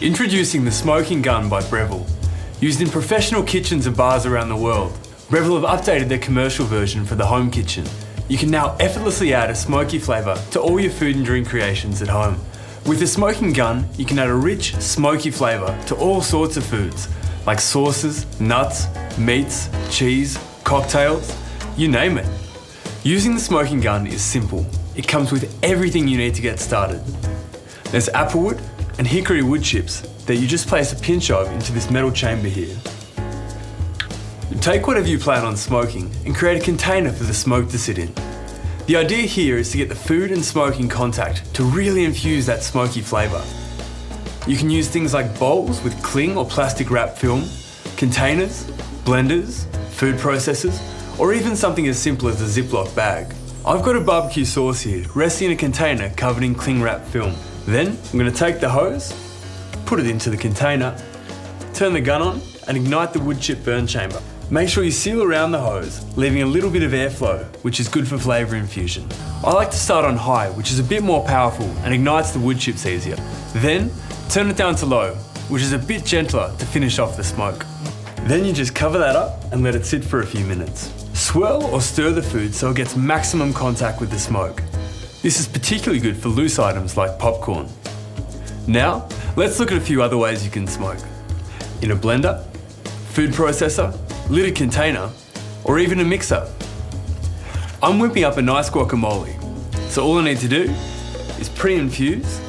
Introducing the smoking gun by Breville. Used in professional kitchens and bars around the world, Breville have updated their commercial version for the home kitchen. You can now effortlessly add a smoky flavour to all your food and drink creations at home. With the smoking gun, you can add a rich, smoky flavour to all sorts of foods, like sauces, nuts, meats, cheese, cocktails, you name it. Using the smoking gun is simple. It comes with everything you need to get started. There's applewood and hickory wood chips that you just place a pinch of into this metal chamber here. Take whatever you plan on smoking and create a container for the smoke to sit in. The idea here is to get the food and smoke in contact to really infuse that smoky flavour. You can use things like bowls with cling or plastic wrap film, containers, blenders, food processors, or even something as simple as a Ziploc bag. I've got a barbecue sauce here, resting in a container covered in cling wrap film. Then I'm going to take the hose, put it into the container, turn the gun on and ignite the wood chip burn chamber. Make sure you seal around the hose, leaving a little bit of airflow, which is good for flavour infusion. I like to start on high, which is a bit more powerful and ignites the wood chips easier. Then turn it down to low, which is a bit gentler to finish off the smoke. Then you just cover that up and let it sit for a few minutes. Swirl or stir the food so it gets maximum contact with the smoke. This is particularly good for loose items like popcorn. Now, let's look at a few other ways you can smoke. In a blender, food processor, lidded container, or even a mixer. I'm whipping up a nice guacamole, so all I need to do is pre-infuse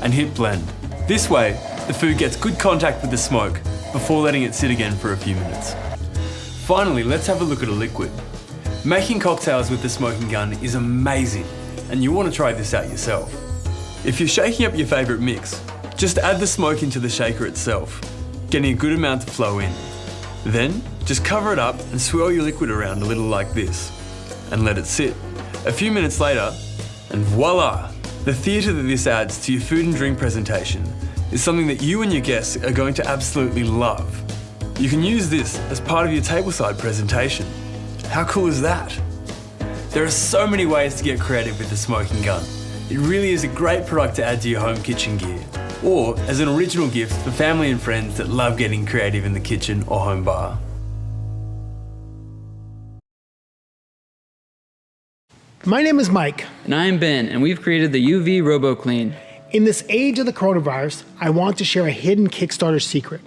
and hit blend. This way, the food gets good contact with the smoke before letting it sit again for a few minutes. Finally, let's have a look at a liquid. Making cocktails with the smoking gun is amazing, and you want to try this out yourself. If you're shaking up your favourite mix, just add the smoke into the shaker itself, getting a good amount to flow in. Then, just cover it up and swirl your liquid around a little like this, and let it sit. A few minutes later, and voila! The theatre that this adds to your food and drink presentation is something that you and your guests are going to absolutely love. You can use this as part of your tableside presentation. How cool is that? There are so many ways to get creative with the smoking gun. It really is a great product to add to your home kitchen gear, or as an original gift for family and friends that love getting creative in the kitchen or home bar. My name is Mike. And I'm Ben, and we've created the UV RoboClean. In this age of the coronavirus, I want to share a hidden Kickstarter secret.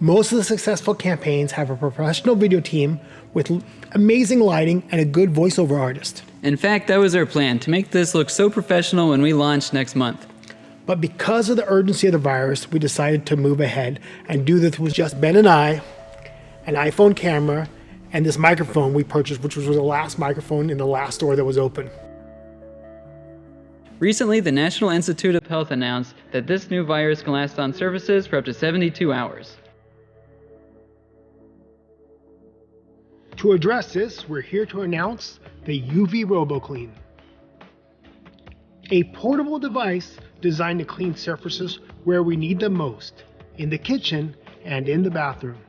Most of the successful campaigns have a professional video team with amazing lighting and a good voiceover artist. In fact, that was our plan, to make this look so professional when we launch next month. But because of the urgency of the virus, we decided to move ahead and do this with just Ben and I, an iPhone camera, and this microphone we purchased, which was the last microphone in the last store that was open. Recently, the National Institute of Health announced that this new virus can last on surfaces for up to 72 hours. To address this, we're here to announce the UV RoboClean, a portable device designed to clean surfaces where we need them most, in the kitchen and in the bathroom.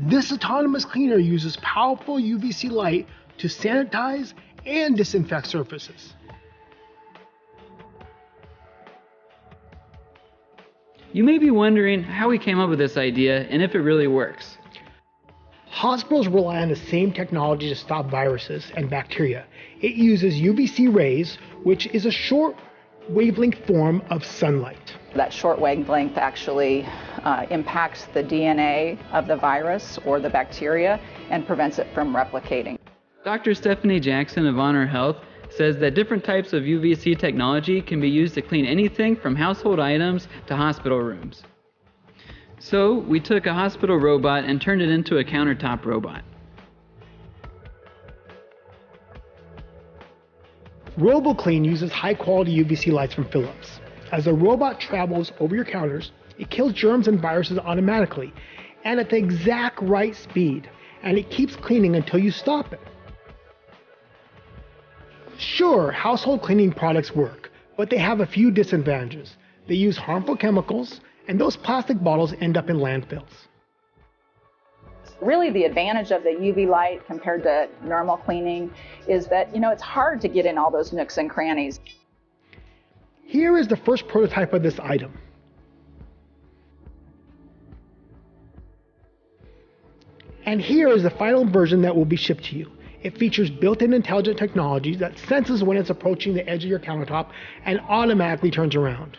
This autonomous cleaner uses powerful UVC light to sanitize and disinfect surfaces. You may be wondering how we came up with this idea and if it really works. Hospitals rely on the same technology to stop viruses and bacteria. It uses UVC rays, which is a short wavelength form of sunlight. That short wavelength actually impacts the DNA of the virus or the bacteria and prevents it from replicating. Dr. Stephanie Jackson of Honor Health says that different types of UVC technology can be used to clean anything from household items to hospital rooms. So we took a hospital robot and turned it into a countertop robot. RoboClean uses high-quality UVC lights from Philips. As the robot travels over your counters, it kills germs and viruses automatically and at the exact right speed, and it keeps cleaning until you stop it. Sure, household cleaning products work, but they have a few disadvantages. They use harmful chemicals, and those plastic bottles end up in landfills. Really, the advantage of the UV light compared to normal cleaning is that, it's hard to get in all those nooks and crannies. Here is the first prototype of this item. And here is the final version that will be shipped to you. It features built-in intelligent technology that senses when it's approaching the edge of your countertop and automatically turns around.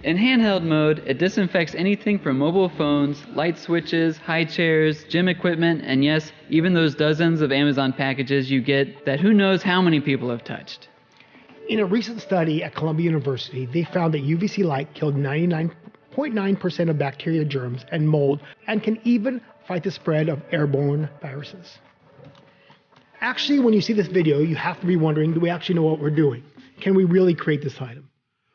In handheld mode, it disinfects anything from mobile phones, light switches, high chairs, gym equipment, and yes, even those dozens of Amazon packages you get that who knows how many people have touched. In a recent study at Columbia University, they found that UVC light killed 99.9% of bacteria, germs, and mold, and can even fight the spread of airborne viruses. Actually, when you see this video, you have to be wondering, do we actually know what we're doing? Can we really create this item?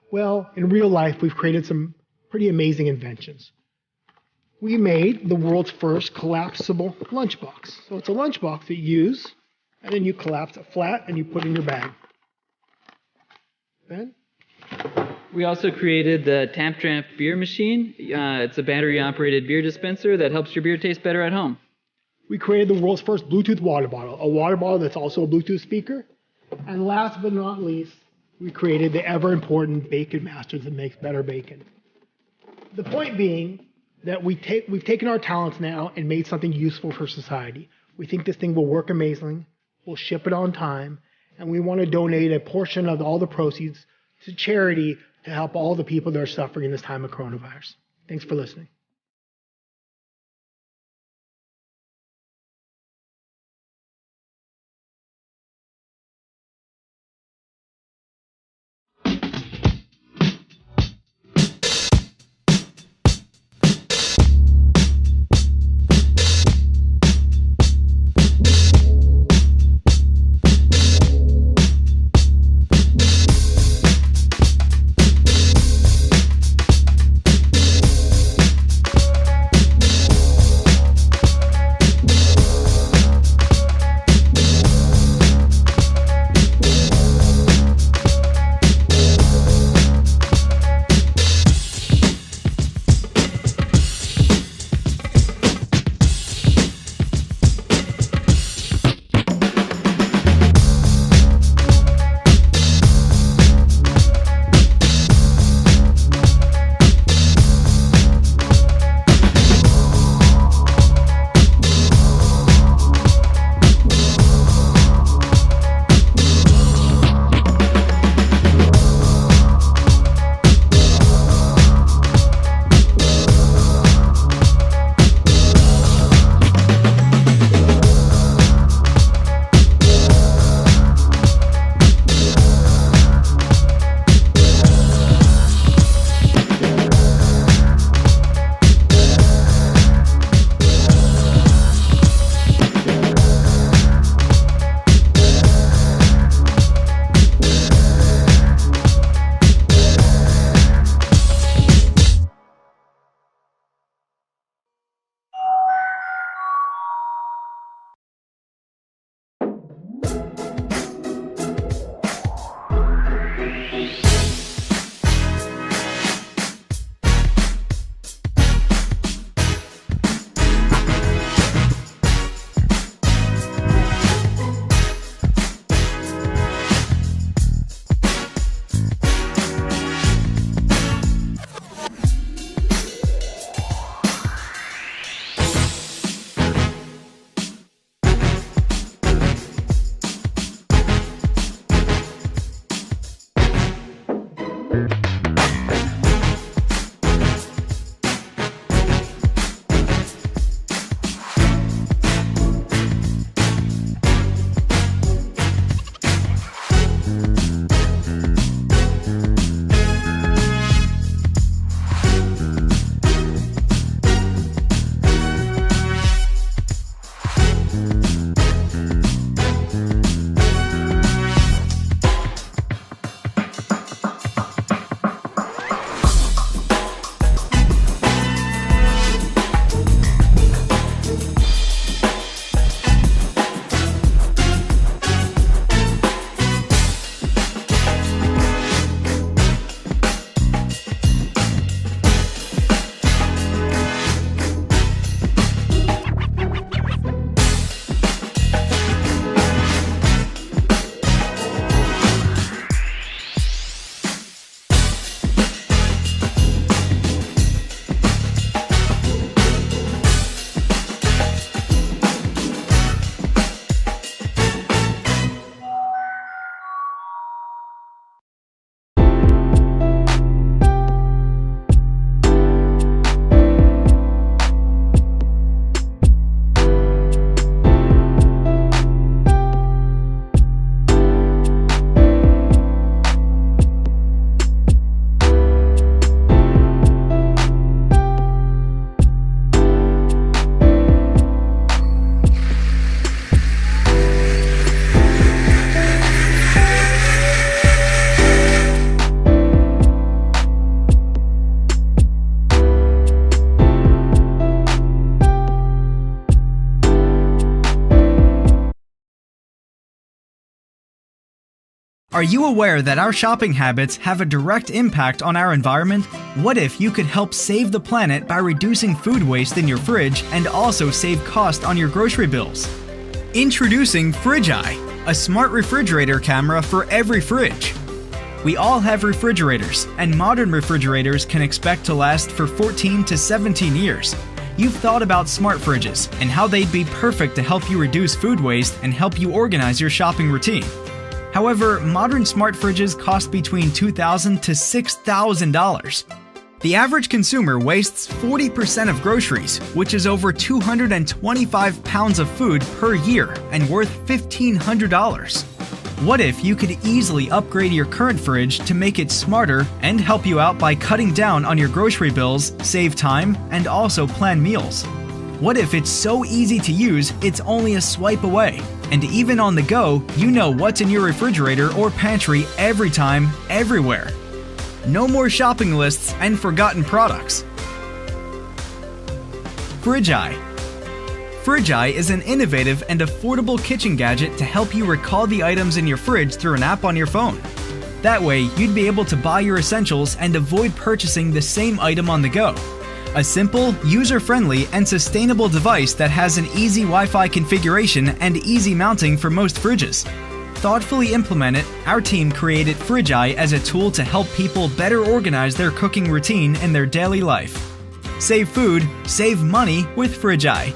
Well, in real life, we've created some pretty amazing inventions. We made the world's first collapsible lunchbox. So it's a lunchbox that you use, and then you collapse it flat and you put it in your bag. Ben? We also created the Tap Draft beer machine. It's a battery-operated beer dispenser that helps your beer taste better at home. We created the world's first Bluetooth water bottle, a water bottle that's also a Bluetooth speaker. And last but not least, we created the ever-important Bacon Master that makes better bacon. The point being that we've taken our talents now and made something useful for society. We think this thing will work amazingly, we'll ship it on time, and we want to donate a portion of all the proceeds to charity to help all the people that are suffering in this time of coronavirus. Thanks for listening. Are you aware that our shopping habits have a direct impact on our environment? What if you could help save the planet by reducing food waste in your fridge and also save cost on your grocery bills? Introducing Fridgeye, a smart refrigerator camera for every fridge. We all have refrigerators, and modern refrigerators can expect to last for 14 to 17 years. You've thought about smart fridges and how they'd be perfect to help you reduce food waste and help you organize your shopping routine. However, modern smart fridges cost between $2,000 to $6,000. The average consumer wastes 40% of groceries, which is over 225 pounds of food per year and worth $1,500. What if you could easily upgrade your current fridge to make it smarter and help you out by cutting down on your grocery bills, save time, and also plan meals? What if it's so easy to use, it's only a swipe away? And even on the go, you know what's in your refrigerator or pantry every time, everywhere. No more shopping lists and forgotten products. Fridgeye. Fridgeye is an innovative and affordable kitchen gadget to help you recall the items in your fridge through an app on your phone. That way, you'd be able to buy your essentials and avoid purchasing the same item on the go. A simple, user-friendly, and sustainable device that has an easy Wi-Fi configuration and easy mounting for most fridges. Thoughtfully implemented, our team created Fridgeye as a tool to help people better organize their cooking routine in their daily life. Save food, save money with Fridgeye.